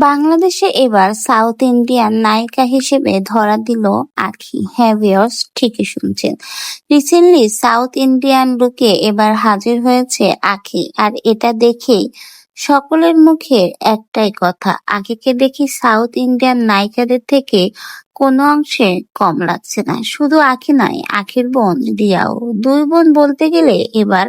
বাংলাদেশে এবার south Indian নায়িকা হিসেবে ধরা দিল আঁখি। হ্যাঁ ভিউয়ার্স, ঠিকই শুনছেন। রিসেন্টলি সাউথ ইন্ডিয়ান লুকে এবার হাজির হয়েছে আঁখি, আর এটা দেখেই সকলের মুখে একটাই কথা, আঁখিকে দেখি সাউথ ইন্ডিয়ান নায়িকাদের থেকে কোনো অংশে কম লাগছে না। শুধু আঁখি নয়, আঁখির বোন রিয়াও। দুই বোন বলতে গেলে এবার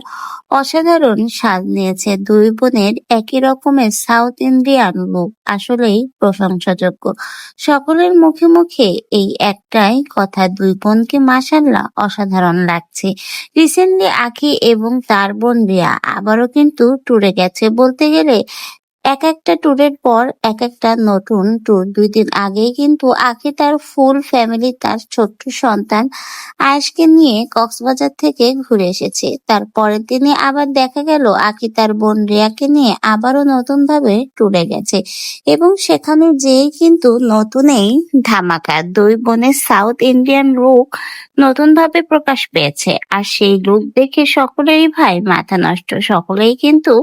অসাধারণ সাজ নিয়েছে। দুই বোনের একই রকমের সাউথ ইন্ডিয়ান লুক আসলেই প্রশংসাযোগ্য। সকলের মুখে মুখে এই একটাই কথা, দুই বোনকে মাশাআল্লাহ অসাধারণ লাগছে। রিসেন্টলি আঁখি এবং তার বোন রিয়া আবারও কিন্তু ট্যুরে গেছে। বলতে গেলে এক একটা ট্যুরের পর এক একটা নতুন ট্যুর। ২ দিন আগেই কিন্তু আঁখি তার ফুল ফ্যামিলি, তার ছোট্ট সন্তান আয়েশকে নিয়ে কক্সবাজার থেকে ঘুরে এসেছে। তার পরের দিনে আবার দেখা গেল আঁখি তার বোন রিয়াকে নিয়ে আবারও নতুনভাবে ট্যুরে গেছে, এবং সেখানে যেয়েই কিন্তু নতুন এই ধামাকা। দুই বোনের সাউথ ইন্ডিয়ান লুক নতুনভাবে প্রকাশ পেয়েছে, আর সেই লুক দেখে সকলেরই ভাই মাথা নষ্ট। সকলেই কিন্তু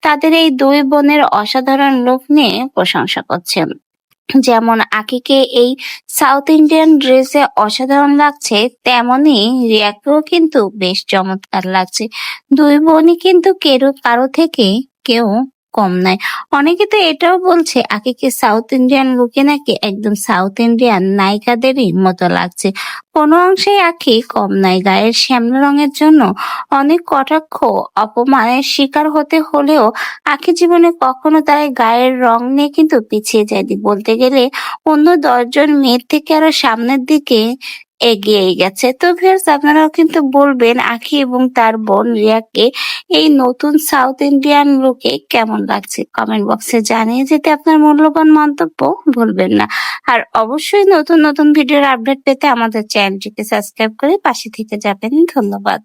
তাদের এই দুই বোনের অসাধারণ লুক নিয়ে প্রশংসা করছে। যেমন আঁখিকে এই সাউথ ইন্ডিয়ান ড্রেসে অসাধারণ লাগছে, তেমনি রিয়াকেও কিন্তু বেশ চমৎকার লাগছে। দুই বোনই কিন্তু কারো থেকে কেউ কম নয়। অনেকে তো এটাও বলছে আঁখিকে সাউথ ইন্ডিয়ান লুকে নাকি একদম সাউথ ইন্ডিয়ান নায়িকাদেরই মতো লাগছে। কোনো অংশেই আঁখি কম নয়। গায়ের শ্যামলা রঙের জন্য অনেক কটাক্ষ, অপমানের শিকার হতে হলেও আঁখি জীবনে কখনো তার এই গায়ের রং নিয়ে কিন্তু পিছিয়ে যায়নি। বলতে গেলে অন্য ১০ জন মেয়ের থেকে আরো সামনের দিকে এগিয়েই গেছে। তো ভিউয়ার্স, আপনারাও কিন্তু বলবেন আঁখি এবং তার বোন রিয়াকে এই নতুন সাউথ ইন্ডিয়ান লুকে কেমন লাগছে। কমেন্ট বক্সে জানিয়ে যেতে আপনার মূল্যবান মন্তব্য ভুলবেন না। আর অবশ্যই নতুন নতুন ভিডিওর আপডেট পেতে আমাদের চ্যানেলটিকে সাবস্ক্রাইব করে পাশে থেকে যাবেন। ধন্যবাদ।